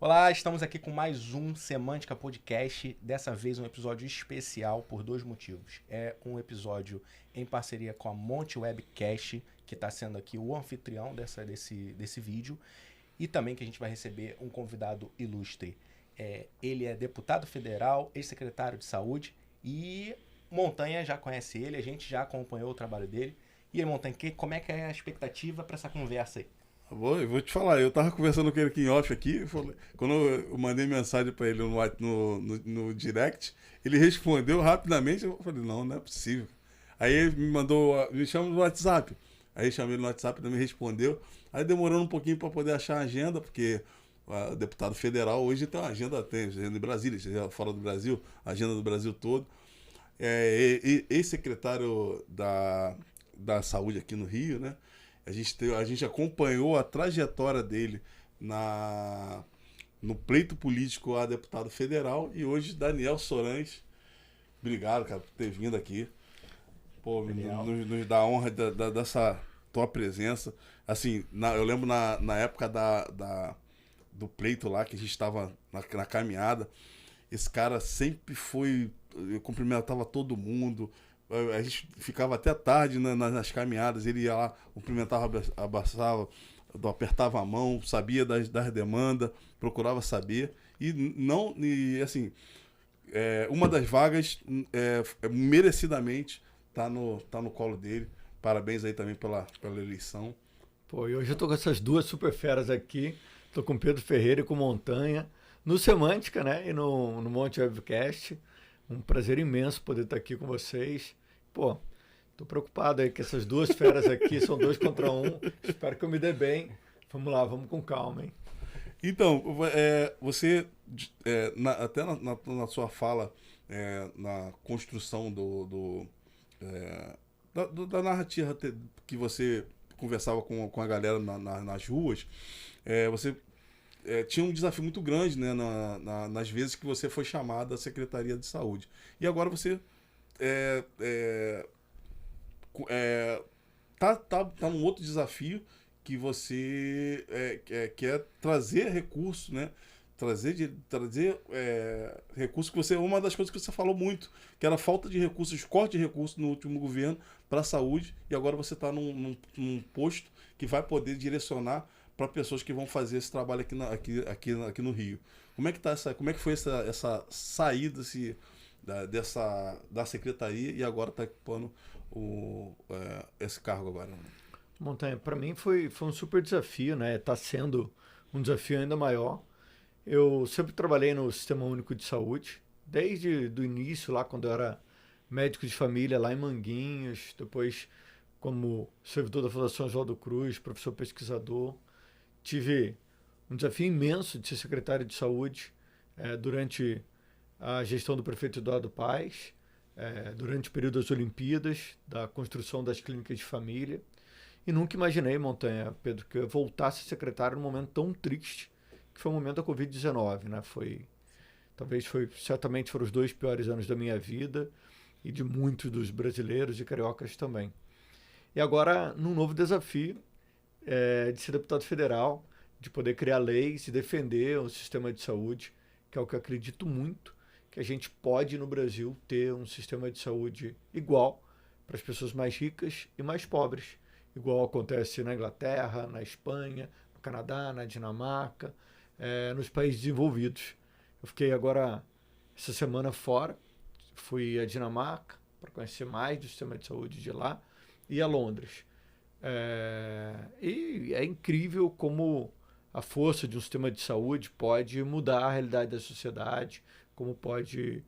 Olá, estamos aqui com mais um Semântica Podcast, dessa vez um episódio especial por dois motivos. É um episódio em parceria com a Monte Webcast, que está sendo aqui o anfitrião desse vídeo, e também que a gente vai receber um convidado ilustre. Ele é deputado federal, ex-secretário de saúde, e Montanha já conhece ele, a gente já acompanhou o trabalho dele. E aí, Montanha, como é que é a expectativa para essa conversa aí? Eu vou te falar, eu tava conversando com ele aqui em off aqui, quando eu mandei mensagem pra ele no direct, ele respondeu rapidamente, eu falei, não é possível. Aí ele me chama no WhatsApp, aí chamei ele no WhatsApp, ele me respondeu, aí demorando um pouquinho pra poder achar a agenda, porque o deputado federal hoje tem uma agenda, de Brasília, seja fora do Brasil, agenda do Brasil todo. Ex-secretário da Saúde aqui no Rio, né? A gente acompanhou a trajetória dele no pleito político a deputado federal e hoje Daniel Sorães. Obrigado, cara, por ter vindo aqui. Pô, nos dá a honra dessa tua presença. Assim, eu lembro na época do pleito lá, que a gente estava na caminhada, esse cara sempre foi. Eu cumprimentava todo mundo. A gente ficava até tarde nas caminhadas, ele ia lá, cumprimentava, abraçava, apertava a mão, sabia das demandas, procurava saber. Uma das vagas, merecidamente, tá no colo dele. Parabéns aí também pela eleição. Pô, e hoje eu tô com essas duas super feras aqui, tô com Pedro Ferreira e com Montanha, no Semântica, né, e no Monte Webcast. Um prazer imenso poder estar aqui com vocês. Pô, tô preocupado aí que essas duas feras aqui são 2 contra 1. Espero que eu me dê bem. Vamos lá, vamos com calma, hein? Então, você, até na sua fala, na construção da narrativa que você conversava com a galera nas ruas, você tinha um desafio muito grande, né, nas vezes que você foi chamado à Secretaria de Saúde. E agora você tá num outro desafio que você quer trazer recurso, né? Trazer recurso que você... Uma das coisas que você falou muito, que era a falta de recursos, corte de recursos no último governo para a saúde, e agora você está num posto que vai poder direcionar para pessoas que vão fazer esse trabalho aqui no Rio. Como é que foi essa saída da secretaria e agora está ocupando esse cargo agora? Montanha, para mim foi um super desafio, né? Está sendo um desafio ainda maior. Eu sempre trabalhei no Sistema Único de Saúde, desde o início, lá quando eu era médico de família, lá em Manguinhos, depois como servidor da Fundação Oswaldo Cruz, professor pesquisador. Tive um desafio imenso de ser secretário de saúde durante a gestão do prefeito Eduardo Paes, durante o período das Olimpíadas, da construção das clínicas de família. E nunca imaginei, Montanha, Pedro, que eu voltasse secretário num momento tão triste, que foi o momento da Covid-19, né? Certamente foram os 2 piores anos da minha vida e de muitos dos brasileiros e cariocas também. E agora, num novo desafio, de ser deputado federal, de poder criar leis e defender o sistema de saúde, que é o que eu acredito muito, que a gente pode no Brasil ter um sistema de saúde igual para as pessoas mais ricas e mais pobres, igual acontece na Inglaterra, na Espanha, no Canadá, na Dinamarca, nos países desenvolvidos. Eu fiquei agora essa semana fora, fui à Dinamarca para conhecer mais do sistema de saúde de lá e a Londres. E é incrível como a força de um sistema de saúde pode mudar a realidade da sociedade, como pode,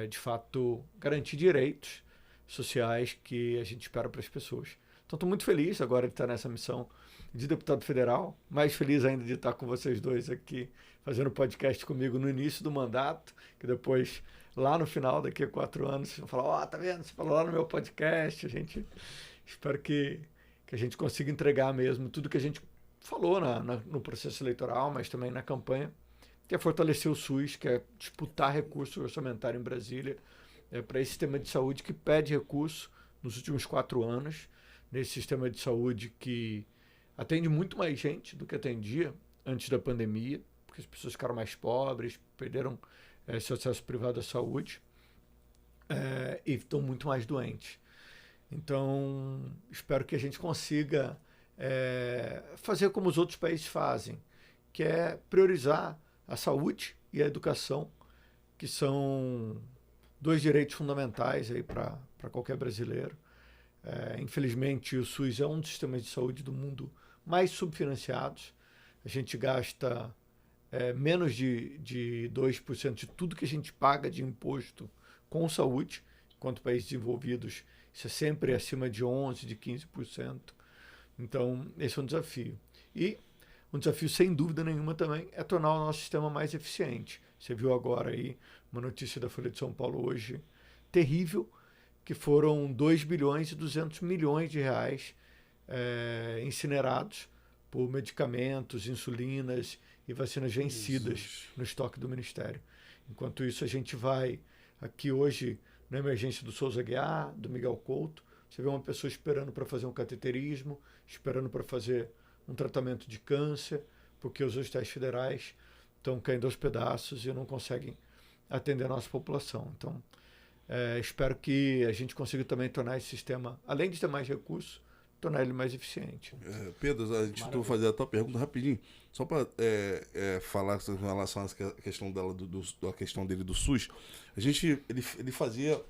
de fato, garantir direitos sociais que a gente espera para as pessoas. Então, estou muito feliz agora de estar nessa missão de deputado federal, mais feliz ainda de estar com vocês dois aqui, fazendo podcast comigo no início do mandato, que depois, lá no final, daqui a 4 anos, vocês vão falar, tá vendo, você falou lá no meu podcast, espero que a gente consiga entregar mesmo tudo que a gente falou no processo eleitoral, mas também na campanha, que é fortalecer o SUS, que é disputar recurso orçamentário em Brasília para esse sistema de saúde que pede recurso nos últimos 4 anos, nesse sistema de saúde que atende muito mais gente do que atendia antes da pandemia, porque as pessoas ficaram mais pobres, perderam seu acesso privado à saúde e estão muito mais doentes. Então, espero que a gente consiga fazer como os outros países fazem, que é priorizar a saúde e a educação, que são 2 direitos fundamentais para qualquer brasileiro. Infelizmente, o SUS é um dos sistemas de saúde do mundo mais subfinanciados. A gente gasta menos de 2% de tudo que a gente paga de imposto com saúde, enquanto países desenvolvidos isso é sempre acima de 11%, de 15%. Então, esse é um desafio. E um desafio, sem dúvida nenhuma, também é tornar o nosso sistema mais eficiente. Você viu agora aí uma notícia da Folha de São Paulo hoje, terrível, que foram 2 bilhões e 200 milhões de reais incinerados por medicamentos, insulinas e vacinas vencidas no estoque do Ministério. Enquanto isso, a gente vai aqui hoje na emergência do Souza Aguiar, do Miguel Couto, você vê uma pessoa esperando para fazer um cateterismo, esperando para fazer um tratamento de câncer, porque os hospitais federais estão caindo aos pedaços e não conseguem atender a nossa população. Então, espero que a gente consiga também tornar esse sistema, além de ter mais recursos, tornar ele mais eficiente. Pedro, a gente vai fazer a tua pergunta rapidinho, só para falar com relação à questão dela, da questão dele do SUS. Ele fazia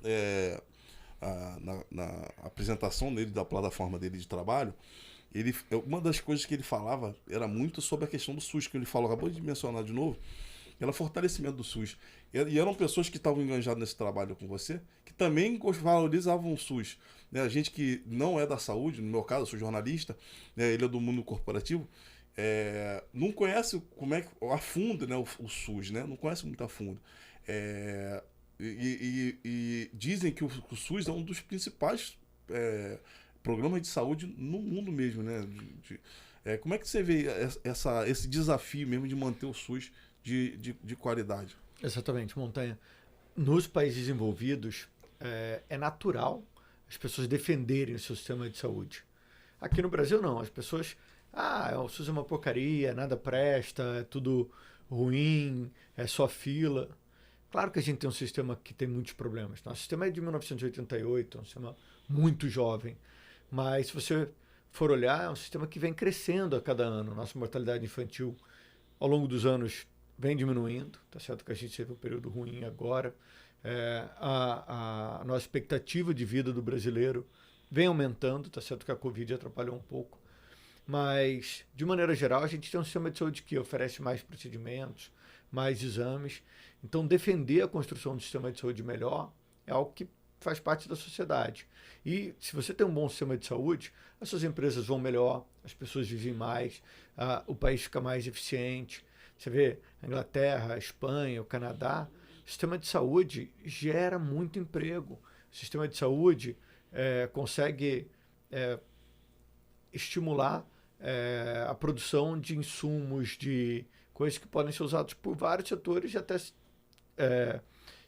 na apresentação dele da plataforma dele de trabalho, uma das coisas que ele falava era muito sobre a questão do SUS, que ele falou, acabou de mencionar de novo, era o fortalecimento do SUS. E eram pessoas que estavam engajadas nesse trabalho com você, que também valorizavam o SUS. Né? A gente que não é da saúde, no meu caso, eu sou jornalista, né? Ele é do mundo corporativo, não conhece como é que a fundo, né, o SUS, né? Não conhece muito a fundo. E dizem que o SUS é um dos principais programas de saúde no mundo mesmo, né? Como é que você vê esse desafio mesmo de manter o SUS de qualidade? Exatamente, Montanha. Nos países desenvolvidos, é natural as pessoas defenderem o seu sistema de saúde. Aqui no Brasil, não. As pessoas... o SUS é uma porcaria, nada presta, é tudo ruim, é só fila. Claro que a gente tem um sistema que tem muitos problemas. Nosso sistema é de 1988, é um sistema muito jovem. Mas se você for olhar, é um sistema que vem crescendo a cada ano. Nossa mortalidade infantil, ao longo dos anos, vem diminuindo. Tá certo que a gente teve um período ruim agora. A nossa expectativa de vida do brasileiro vem aumentando. Tá certo que a Covid atrapalhou um pouco. Mas, de maneira geral, a gente tem um sistema de saúde que oferece mais procedimentos, mais exames. Então, defender a construção de um sistema de saúde melhor é algo que faz parte da sociedade. E se você tem um bom sistema de saúde, as suas empresas vão melhor, as pessoas vivem mais, o país fica mais eficiente. Você vê a Inglaterra, a Espanha, o Canadá, o sistema de saúde gera muito emprego. O sistema de saúde consegue estimular a produção de insumos, de coisas que podem ser usadas por vários setores e até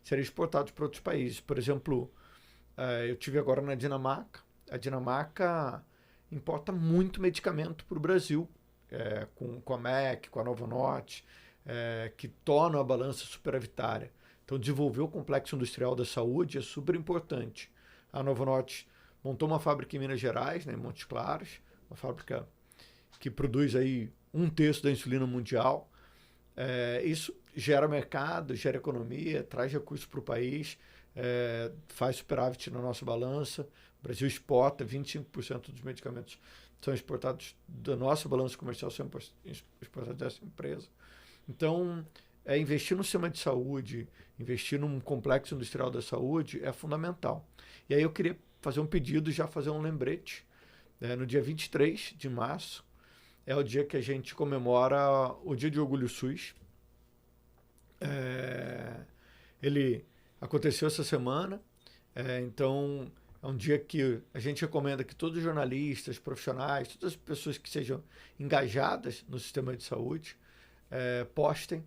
serem exportados para outros países. Por exemplo, eu estive agora na Dinamarca. A Dinamarca importa muito medicamento para o Brasil, com a MEC, com a Novo Norte, que tornam a balança superavitária. Então, desenvolver o complexo industrial da saúde é super importante. A Novo Norte montou uma fábrica em Minas Gerais, né, em Montes Claros, uma fábrica que produz aí 1/3 da insulina mundial. Isso gera mercado, gera economia, traz recursos para o país, faz superávit na nossa balança. O Brasil exporta 25% dos medicamentos são exportados da nossa balança comercial, são exportados dessa empresa. Então, investir no sistema de saúde, investir num complexo industrial da saúde é fundamental. E aí eu queria fazer um pedido, já fazer um lembrete. No dia 23 de março, é o dia que a gente comemora o Dia de Orgulho SUS. Ele aconteceu essa semana, então é um dia que a gente recomenda que todos os jornalistas, profissionais, todas as pessoas que sejam engajadas no sistema de saúde postem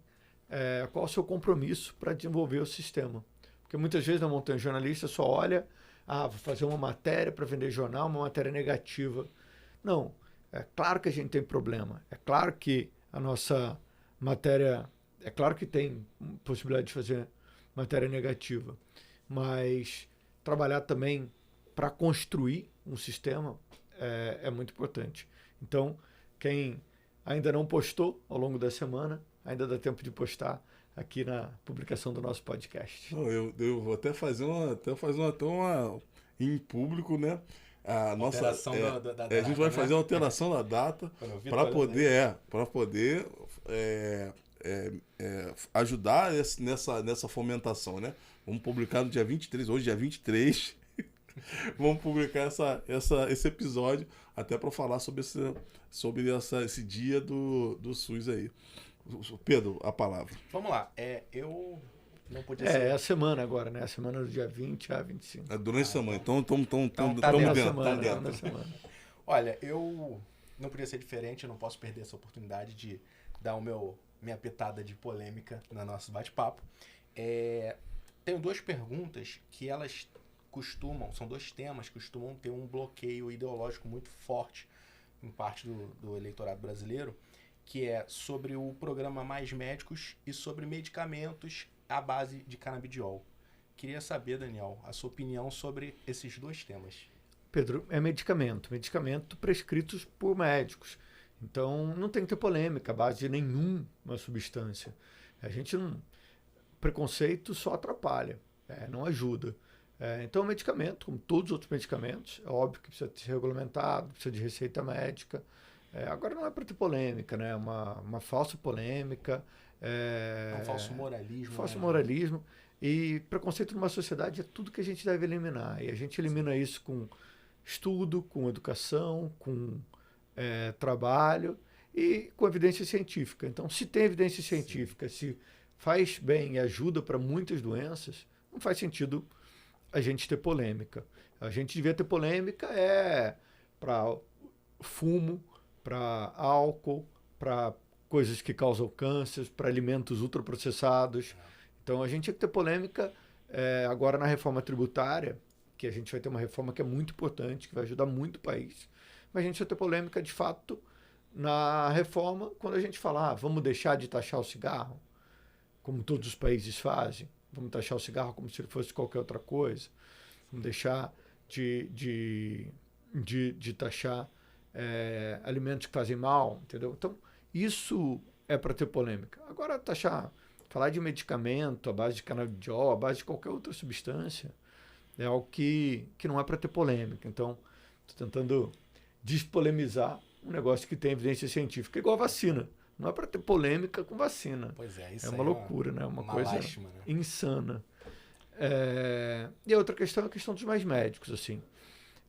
qual é o seu compromisso para desenvolver o sistema. Porque muitas vezes na Montanha, o jornalista só olha, vou fazer uma matéria para vender jornal, uma matéria negativa. Não, é claro que a gente tem problema, é claro que a nossa matéria... É claro que tem possibilidade de fazer matéria negativa, mas trabalhar também para construir um sistema é muito importante. Então, quem ainda não postou ao longo da semana, ainda dá tempo de postar aqui na publicação do nosso podcast. Não, eu vou até fazer uma em público, né? A nossa Alteração da a data, gente vai né? fazer uma alteração da data Quando eu vi, para tô poder ajudar nessa fomentação, né? Vamos publicar no dia 23, hoje é dia 23. Vamos publicar esse episódio até para falar sobre esse dia do SUS aí. Pedro, a palavra. Vamos lá. Eu não podia É ser. a semana agora, né? A semana do dia 20 a 25. É durante a semana. Então, tá estamos dentro. dentro. Tá Semana, dentro. na semana. Olha, eu não podia ser diferente, eu não posso perder essa oportunidade de dar minha pitada de polêmica no nosso bate-papo. Tenho duas perguntas que elas são dois temas que costumam ter um bloqueio ideológico muito forte em parte do eleitorado brasileiro, que é sobre o programa Mais Médicos e sobre medicamentos à base de canabidiol. Queria saber, Daniel, a sua opinião sobre esses dois temas. Pedro, é medicamento prescritos por médicos. Então, não tem que ter polêmica à base de nenhuma substância. A gente não... Preconceito só atrapalha, não ajuda. Então, o medicamento, como todos os outros medicamentos, é óbvio que precisa ser regulamentado, precisa de receita médica. Agora, não é para ter polêmica, né? Uma falsa polêmica. Um falso moralismo. Falso moralismo. E preconceito numa sociedade é tudo que a gente deve eliminar. E a gente elimina isso com estudo, com educação, com trabalho e com evidência científica. Então, se tem evidência científica, se faz bem e ajuda para muitas doenças, não faz sentido a gente ter polêmica. A gente devia ter polêmica para fumo, para álcool, para coisas que causam câncer, para alimentos ultraprocessados. Então, a gente tinha que ter polêmica agora na reforma tributária, que a gente vai ter uma reforma que é muito importante, que vai ajudar muito o país. Mas a gente vai ter polêmica, de fato, na reforma, quando a gente fala, vamos deixar de taxar o cigarro, como todos os países fazem. Vamos taxar o cigarro como se ele fosse qualquer outra coisa. Vamos deixar de taxar alimentos que fazem mal, entendeu? Então, isso é para ter polêmica. Agora, falar de medicamento à base de canabidiol, à base de qualquer outra substância, é algo que não é para ter polêmica. Então, estou tentando despolemizar um negócio que tem evidência científica, igual a vacina. Não é para ter polêmica com vacina. Pois é, isso é uma loucura, né? Uma coisa lástima, né? insana. E a outra questão é a questão dos Mais Médicos. Assim.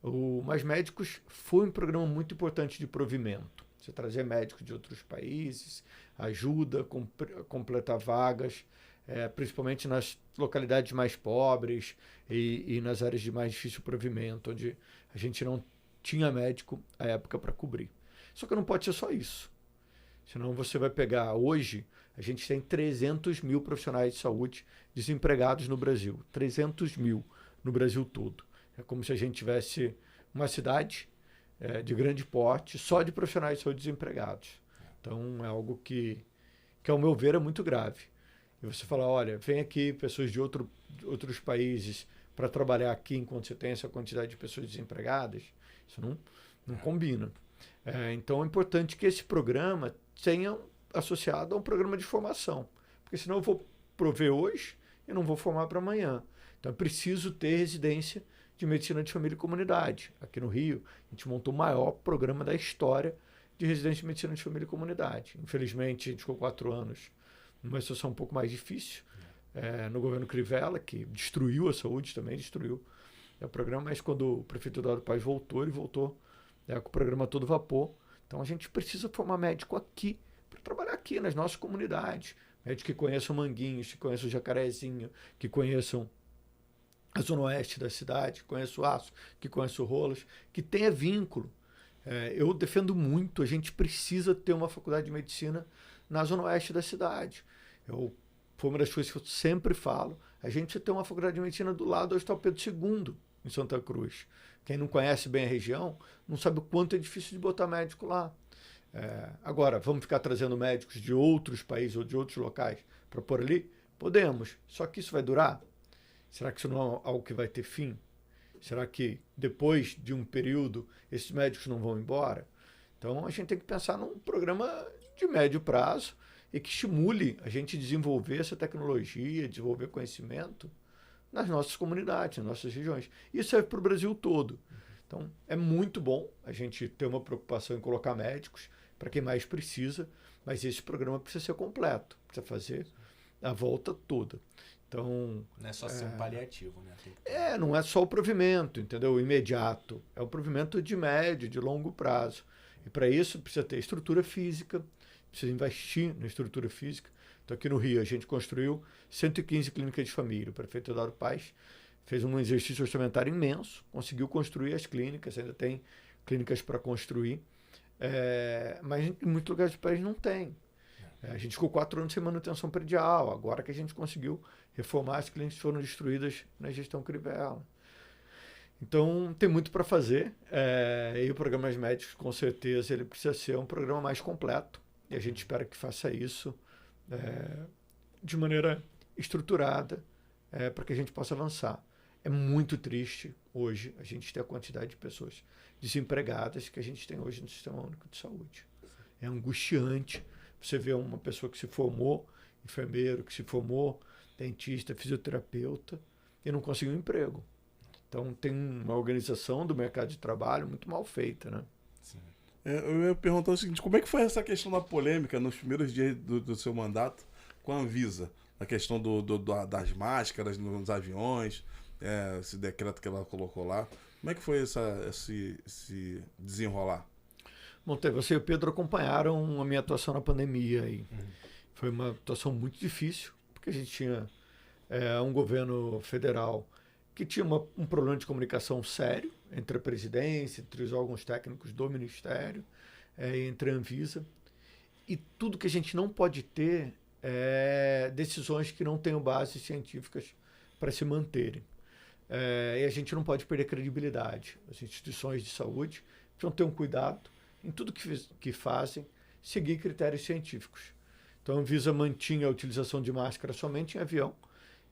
O Mais Médicos foi um programa muito importante de provimento. Você trazer médicos de outros países, ajuda a completar vagas, principalmente nas localidades mais pobres e nas áreas de mais difícil provimento, onde a gente não tinha médico à época para cobrir. Só que não pode ser só isso. Senão você vai pegar, hoje, a gente tem 300 mil profissionais de saúde desempregados no Brasil. 300 mil no Brasil todo. É como se a gente tivesse uma cidade de grande porte só de profissionais de saúde desempregados. Então, é algo que ao meu ver, é muito grave. E você fala, olha, vem aqui pessoas de outros países para trabalhar aqui enquanto você tem essa quantidade de pessoas desempregadas, isso não combina. Então, é importante que esse programa tenha associado a um programa de formação, porque senão eu vou prover hoje e não vou formar para amanhã. Então, é preciso ter residência de medicina de família e comunidade. Aqui no Rio, a gente montou o maior programa da história de residência de medicina de família e comunidade. Infelizmente, a gente ficou 4 anos numa situação um pouco mais difícil, no governo Crivella, que destruiu a saúde também, destruiu o programa, mas quando o prefeito Eduardo Paes voltou, ele voltou com o programa a todo vapor. Então, a gente precisa formar médico aqui, para trabalhar aqui nas nossas comunidades. Médicos que conheçam Manguinhos, que conheçam o Jacarezinho, que conheçam a zona oeste da cidade, que conheçam o Aço, que conheçam o Rolas, que tenha vínculo. Eu defendo muito, a gente precisa ter uma faculdade de medicina na zona oeste da cidade. Foi uma das coisas que eu sempre falo, a gente precisa ter uma faculdade de medicina do lado do Hospital Pedro II, em Santa Cruz. Quem não conhece bem a região, não sabe o quanto é difícil de botar médico lá. Agora, vamos ficar trazendo médicos de outros países ou de outros locais para pôr ali? Podemos. Só que isso vai durar? Será que isso não é algo que vai ter fim? Será que depois de um período esses médicos não vão embora? Então a gente tem que pensar num programa de médio prazo e que estimule a gente desenvolver essa tecnologia, desenvolver conhecimento nas nossas comunidades, nas nossas regiões. Isso serve para o Brasil todo. Então é muito bom a gente ter uma preocupação em colocar médicos para quem mais precisa, mas esse programa precisa ser completo, precisa fazer a volta toda. Então, não é só ser um paliativo, né? Não é só o provimento, entendeu? O imediato. É o provimento de médio, de longo prazo. E para isso precisa ter estrutura física, precisa investir na estrutura física. Então aqui no Rio a gente construiu 115 clínicas de família. O prefeito Eduardo Paes fez um exercício orçamentário imenso, conseguiu construir as clínicas, ainda tem clínicas para construir, mas em muitos lugares do país não tem. A gente ficou 4 anos sem manutenção predial, agora que a gente conseguiu reformar as clínicas que foram destruídas na gestão Crivella. Então, tem muito para fazer, e o programa médicos, com certeza, ele precisa ser um programa mais completo, e a gente espera que faça isso de maneira estruturada, para que a gente possa avançar. É muito triste hoje a gente ter a quantidade de pessoas desempregadas que a gente tem hoje no Sistema Único de Saúde. É angustiante você ver uma pessoa que se formou, enfermeiro, que se formou, dentista, fisioterapeuta, e não conseguiu um emprego. Então tem uma organização do mercado de trabalho muito mal feita, né? Sim. Eu ia perguntar o seguinte, como é que foi essa questão da polêmica nos primeiros dias do seu mandato com a Anvisa? A questão das máscaras nos aviões, esse decreto que ela colocou lá. Como é que foi esse desenrolar? Bom, você e o Pedro acompanharam a minha atuação na pandemia. E foi uma atuação muito difícil, porque a gente tinha um governo federal que tinha um problema de comunicação sério entre a presidência, entre os órgãos técnicos do Ministério, entre a Anvisa. E tudo que a gente não pode ter é decisões que não tenham bases científicas para se manterem. E a gente não pode perder credibilidade. As instituições de saúde precisam ter um cuidado em tudo que fazem, seguir critérios científicos. Então, a Anvisa mantinha a utilização de máscara somente em avião.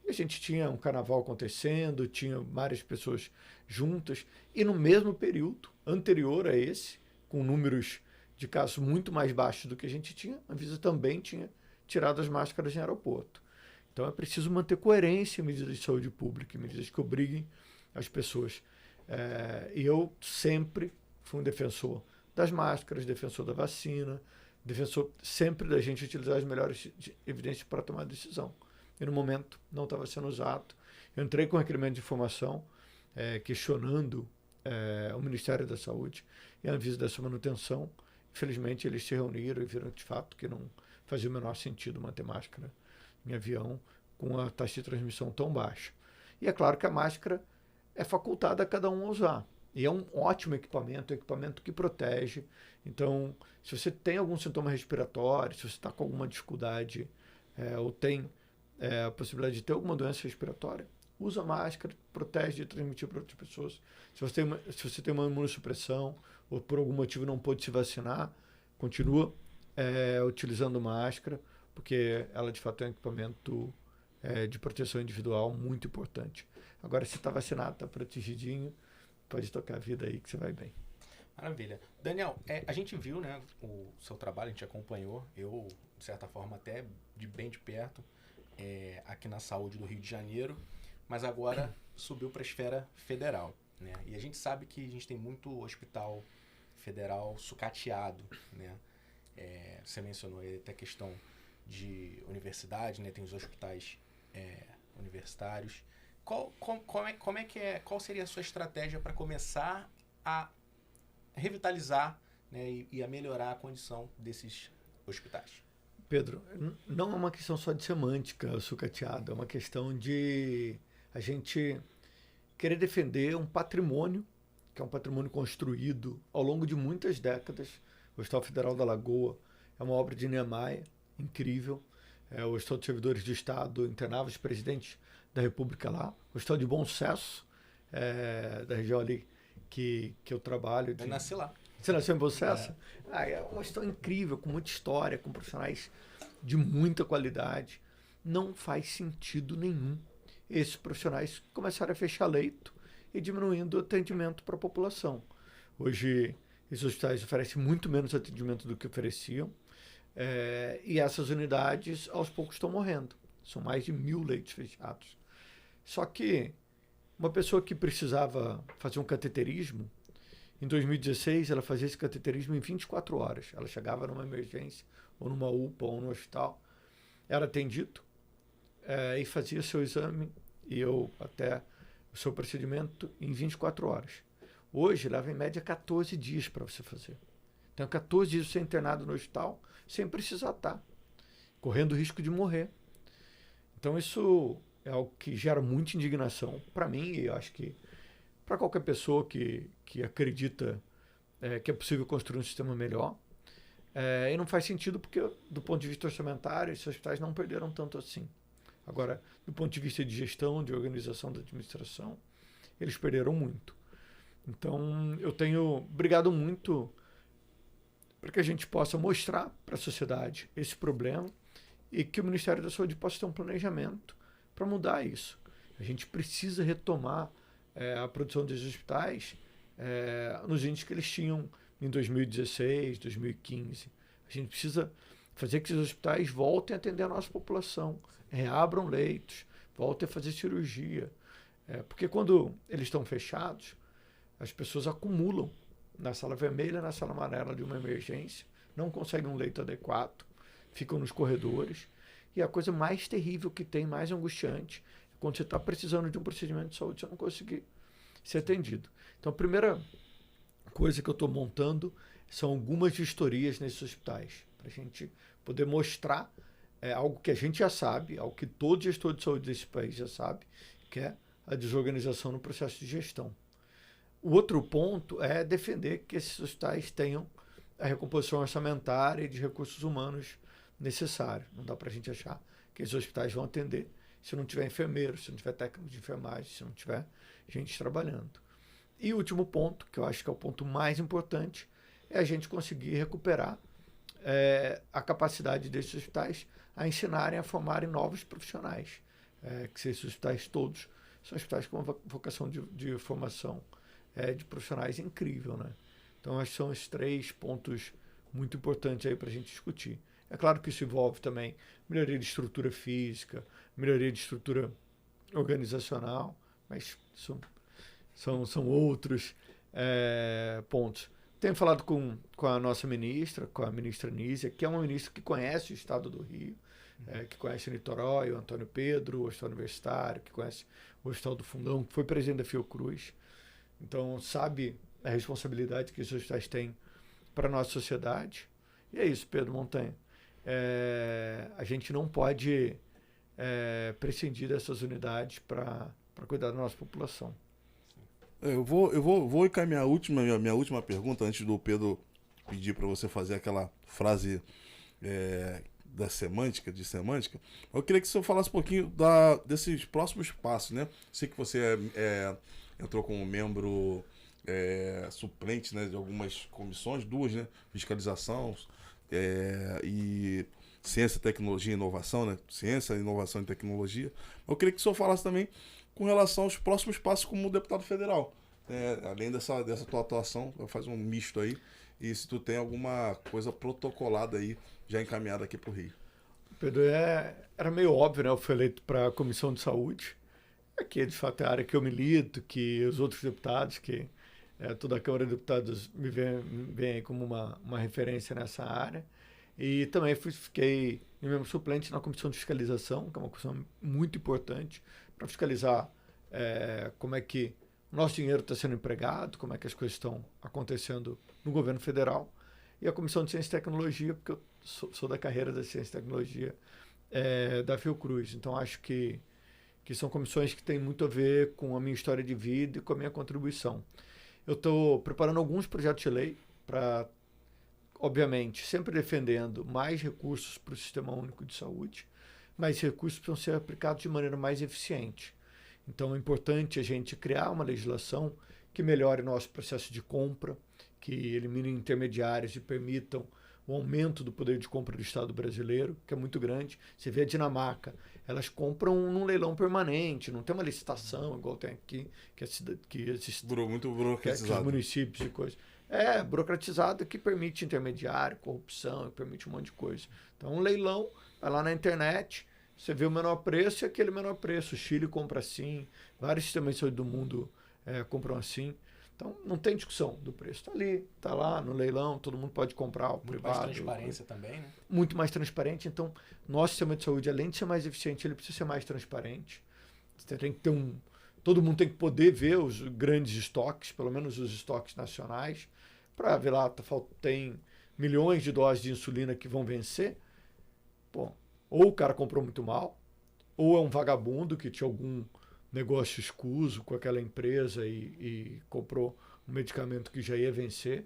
E a gente tinha um carnaval acontecendo, tinha várias pessoas juntas. E no mesmo período, anterior a esse, com números de casos muito mais baixos do que a gente tinha, a Anvisa também tinha tirado as máscaras em aeroporto. Então, é preciso manter coerência em medidas de saúde pública, em medidas que obriguem as pessoas. E eu sempre fui um defensor das máscaras, defensor da vacina, defensor sempre da gente utilizar as melhores evidências para tomar decisão. E no momento não estava sendo usado. Eu entrei com um requerimento de informação questionando o Ministério da Saúde e a Anvisa dessa manutenção. Infelizmente eles se reuniram e viram de fato que não fazia o menor sentido manter máscara em avião com a taxa de transmissão tão baixa. E é claro que a máscara é facultada a cada um a usar. E é um ótimo equipamento, um equipamento que protege. Então, se você tem algum sintoma respiratório, se você está com alguma dificuldade ou tem a possibilidade de ter alguma doença respiratória, usa máscara, protege de transmitir para outras pessoas. Se você tem uma imunossupressão ou por algum motivo não pôde se vacinar, continua utilizando máscara, porque ela de fato é um equipamento de proteção individual muito importante. Agora, se está vacinado, está protegidinho, pode tocar a vida aí que você vai bem. Maravilha. Daniel, a gente viu, né, o seu trabalho, a gente acompanhou, eu, de certa forma, até bem de perto, aqui na saúde do Rio de Janeiro, mas agora subiu para a esfera federal, né? E a gente sabe que a gente tem muito hospital federal sucateado, né? Você mencionou aí até a questão de universidade, né? Tem os hospitais universitários. Qual seria a sua estratégia para começar a revitalizar, né, e a melhorar a condição desses hospitais? Pedro, não é uma questão só de semântica sucateada, é uma questão de a gente querer defender um patrimônio, que é um patrimônio construído ao longo de muitas décadas. O Hospital Federal da Lagoa é uma obra de Niemeyer, incrível. O Hospital de Servidores do Estado internava os presidentes da República lá. O Hospital de Bom Sucesso, da região ali que eu trabalho. Eu nasci lá. Você nasceu em Bocessa? É uma história incrível, com muita história, com profissionais de muita qualidade. Não faz sentido nenhum esses profissionais começarem a fechar leito e diminuindo o atendimento para a população. Hoje, esses hospitais oferecem muito menos atendimento do que ofereciam, e essas unidades, aos poucos, estão morrendo. São mais de 1.000 leitos fechados. Só que uma pessoa que precisava fazer um cateterismo, em 2016, ela fazia esse cateterismo em 24 horas. Ela chegava numa emergência, ou numa UPA, ou no hospital, era atendido e fazia seu exame e até o seu procedimento em 24 horas. Hoje, leva em média 14 dias para você fazer. Então, 14 dias você é internado no hospital sem precisar estar, correndo o risco de morrer. Então, isso é algo que gera muita indignação para mim e eu acho que para qualquer pessoa que acredita que é possível construir um sistema melhor. E não faz sentido porque, do ponto de vista orçamentário, esses hospitais não perderam tanto assim. Agora, do ponto de vista de gestão, de organização da administração, eles perderam muito. Então, eu tenho brigado muito para que a gente possa mostrar para a sociedade esse problema e que o Ministério da Saúde possa ter um planejamento para mudar isso. A gente precisa retomar a produção dos hospitais nos índices que eles tinham em 2016, 2015. A gente precisa fazer que os hospitais voltem a atender a nossa população, reabram leitos, voltem a fazer cirurgia. Porque quando eles estão fechados, as pessoas acumulam na sala vermelha, na sala amarela de uma emergência, não conseguem um leito adequado, ficam nos corredores. E a coisa mais terrível que tem, mais angustiante, é quando você está precisando de um procedimento de saúde, você não conseguir ser atendido. Então, a primeira coisa que eu estou montando são algumas vistorias nesses hospitais, para a gente poder mostrar algo que a gente já sabe, algo que todo gestor de saúde desse país já sabe, que é a desorganização no processo de gestão. O outro ponto é defender que esses hospitais tenham a recomposição orçamentária e de recursos humanos necessário. Não dá para a gente achar que esses hospitais vão atender se não tiver enfermeiro, se não tiver técnico de enfermagem, se não tiver gente trabalhando. E o último ponto, que eu acho que é o ponto mais importante, é a gente conseguir recuperar a capacidade desses hospitais a ensinarem, a formarem novos profissionais. Que esses hospitais todos são hospitais com uma vocação de formação de profissionais incrível, né? Então, acho que são esses 3 pontos muito importantes aí para a gente discutir. É claro que isso envolve também melhoria de estrutura física, melhoria de estrutura organizacional, mas são outros pontos. Tenho falado com a nossa ministra, com a ministra Nízia, que é uma ministra que conhece o estado do Rio, que conhece o Niterói, o Antônio Pedro, o Hospital Universitário, que conhece o Hospital do Fundão, que foi presidente da Fiocruz. Então, sabe a responsabilidade que esses hospitais têm para a nossa sociedade. E é isso, Pedro Montanha. A gente não pode prescindir dessas unidades para cuidar da nossa população. Eu vou encaminhar minha última pergunta antes do Pedro pedir para você fazer aquela frase de semântica. Eu queria que você falasse um pouquinho desses próximos passos, né? Sei que você entrou como membro suplente, né, de algumas comissões, 2, né? Fiscalização e Ciência, Tecnologia e Inovação, né? Ciência, Inovação e Tecnologia. Eu queria que o senhor falasse também com relação aos próximos passos como deputado federal. Além dessa tua atuação, faz um misto aí. E se tu tem alguma coisa protocolada aí, já encaminhada aqui pro Rio. Pedro, era meio óbvio, né? Eu fui eleito para a Comissão de Saúde, que de fato é a área que eu milito, que os outros deputados, que toda a Câmara de Deputados me vem como uma referência nessa área. E também fiquei membro suplente na Comissão de Fiscalização, que é uma comissão muito importante para fiscalizar como é que o nosso dinheiro está sendo empregado, como é que as coisas estão acontecendo no governo federal. E a Comissão de Ciência e Tecnologia, porque eu sou da carreira da Ciência e Tecnologia da Fiocruz. Então, acho que são comissões que têm muito a ver com a minha história de vida e com a minha contribuição. Eu estou preparando alguns projetos de lei para, obviamente, sempre defendendo mais recursos para o Sistema Único de Saúde, mas recursos precisam ser aplicados de maneira mais eficiente. Então, é importante a gente criar uma legislação que melhore nosso processo de compra, que eliminem intermediários e permitam o aumento do poder de compra do Estado brasileiro, que é muito grande. Você vê a Dinamarca, elas compram num leilão permanente, não tem uma licitação igual tem aqui, Muito que os burocratizado. municípios e coisas. É, burocratizado que permite intermediário, corrupção, permite um monte de coisa. Então, um leilão, vai lá na internet, você vê o menor preço e aquele menor preço. O Chile compra assim, vários sistemas de saúde do mundo compram assim. Então, não tem discussão do preço. Está ali, está lá no leilão, todo mundo pode comprar, o Muito privado. mais transparência também, né? Muito mais transparente. Então, nosso sistema de saúde, além de ser mais eficiente, ele precisa ser mais transparente. Você tem que ter todo mundo tem que poder ver os grandes estoques, pelo menos os estoques nacionais, para ver lá, tem milhões de doses de insulina que vão vencer. Pô, ou o cara comprou muito mal, ou é um vagabundo que tinha algum negócio escuso com aquela empresa e comprou um medicamento que já ia vencer,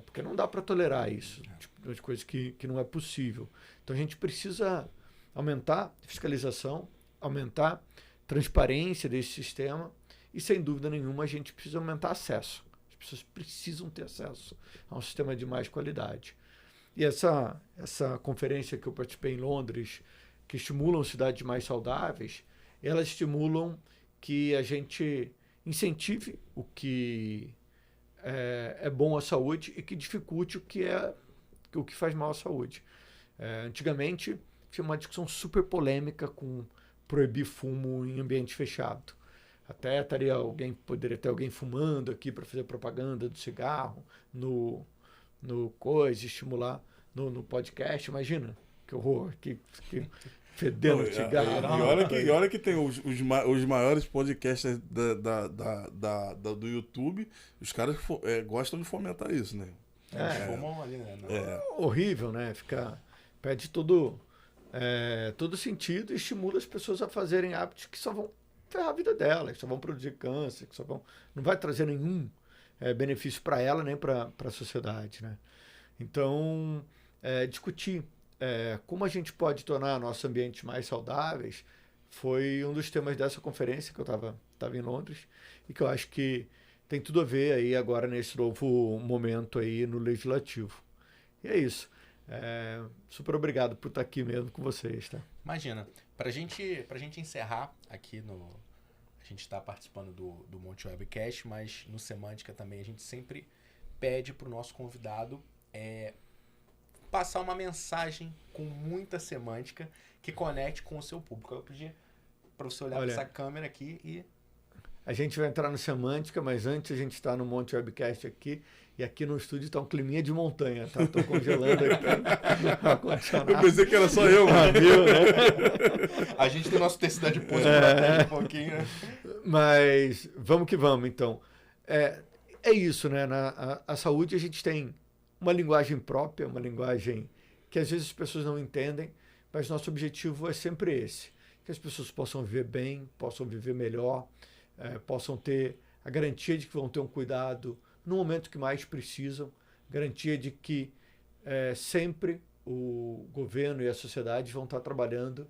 porque não dá para tolerar isso, tipo de coisa que não é possível. Então a gente precisa aumentar a fiscalização, aumentar a transparência desse sistema e, sem dúvida nenhuma, a gente precisa aumentar acesso. As pessoas precisam ter acesso a um sistema de mais qualidade. E essa conferência que eu participei em Londres, que estimulam cidades mais saudáveis, elas estimulam que a gente incentive o que é bom à saúde e que dificulte o que faz mal à saúde. Antigamente, tinha uma discussão super polêmica com proibir fumo em ambiente fechado. Até poderia ter alguém fumando aqui para fazer propaganda do cigarro, no estimular no podcast. Imagina, que horror, que fedendo cigarro. E olha que tem os maiores podcasts do YouTube, os caras gostam de fomentar isso, né? Fumam ali, né? Horrível, né? Perde todo sentido e estimula as pessoas a fazerem hábitos que só vão ferrar a vida delas, que só vão produzir câncer, que não vai trazer nenhum benefício para ela nem para a sociedade, né? Então, discutir como a gente pode tornar nossos ambientes mais saudáveis foi um dos temas dessa conferência que eu estava em Londres e que eu acho que tem tudo a ver aí agora nesse novo momento aí no Legislativo. E é isso. Super obrigado por estar aqui mesmo com vocês, tá? Imagina, pra gente encerrar aqui a gente está participando do Monte Webcast, mas no Semântica também a gente sempre pede pro nosso convidado passar uma mensagem com muita semântica que conecte com o seu público. Eu pedi para você olhar para essa câmera aqui e... A gente vai entrar no Semântica, mas antes a gente está no Monte Webcast aqui, e aqui no estúdio está um climinha de montanha, tá? Estou congelando aqui. Eu pensei que era só eu, mano. Né? A gente tem nosso tecido de pulso para um pouquinho, né? Mas vamos que vamos, então. É isso, né? A saúde a gente tem uma linguagem própria, uma linguagem que às vezes as pessoas não entendem, mas nosso objetivo é sempre esse, que as pessoas possam viver bem, possam viver melhor, possam ter a garantia de que vão ter um cuidado no momento que mais precisam, garantia de que sempre o governo e a sociedade vão estar trabalhando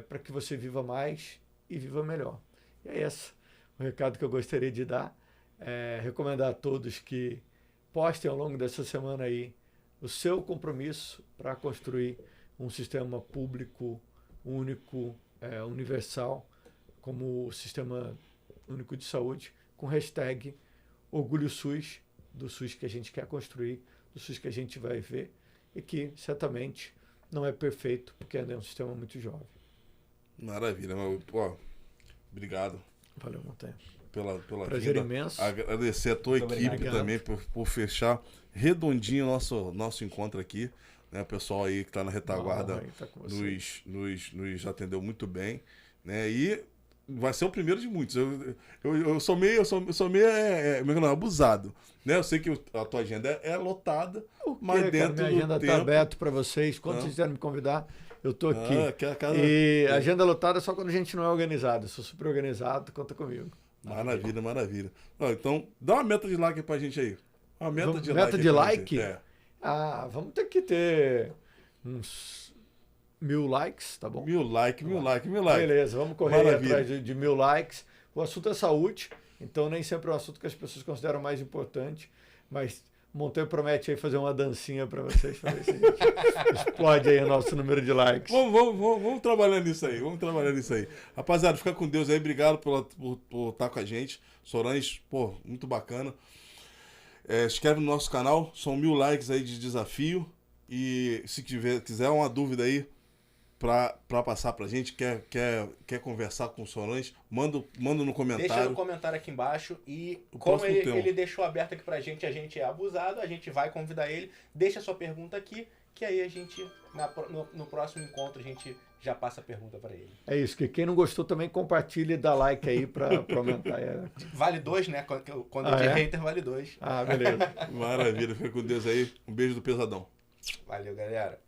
para que você viva mais e viva melhor. E é esse o recado que eu gostaria de dar, recomendar a todos que postem ao longo dessa semana aí o seu compromisso para construir um sistema público único, universal, como o Sistema Único de Saúde, com hashtag Orgulho SUS, do SUS que a gente quer construir, do SUS que a gente vai ver, e que certamente não é perfeito, porque ainda é um sistema muito jovem. Maravilha, obrigado. Valeu, Montanha. Pela Prazer vinda. imenso. Agradecer a tua equipe também por fechar redondinho nosso encontro aqui. Né? O pessoal aí que está na retaguarda nos atendeu muito bem. Né? E vai ser o primeiro de muitos. Eu sou meio abusado. Né? Eu sei que a tua agenda é lotada, mas dentro do tempo... Minha agenda está aberta para vocês. Quando vocês quiserem me convidar, eu estou aqui. E agenda lotada só quando a gente não é organizado. Eu sou super organizado, conta comigo. Maravilha, maravilha. Então, dá uma meta de like pra gente aí. Uma meta de like. Meta de like? Vamos ter que ter uns 1000 likes, tá bom? 1000 likes. Beleza, vamos correr atrás de 1000 likes. O assunto é saúde, então nem sempre é um assunto que as pessoas consideram mais importante, Mas Montanha promete aí fazer uma dancinha para vocês, para ver se a gente explode aí o nosso número de likes. Vamos trabalhando nisso aí, Rapaziada, fica com Deus aí, obrigado por estar com a gente. Sorange, pô, muito bacana. Se inscreve no nosso canal, são 1000 likes aí de desafio. E se quiser uma dúvida aí pra passar pra gente, quer conversar com o Sorange, manda no comentário. Deixa no comentário aqui embaixo e como ele deixou aberto aqui pra gente, a gente é abusado, a gente vai convidar ele, deixa a sua pergunta aqui, que aí a gente, no próximo encontro, a gente já passa a pergunta pra ele. É isso, que quem não gostou também compartilha e dá like aí pra aumentar. Vale 2, né? Quando é de hater, vale 2. Ah, beleza. Maravilha, fica com Deus aí. Um beijo do Pesadão. Valeu, galera.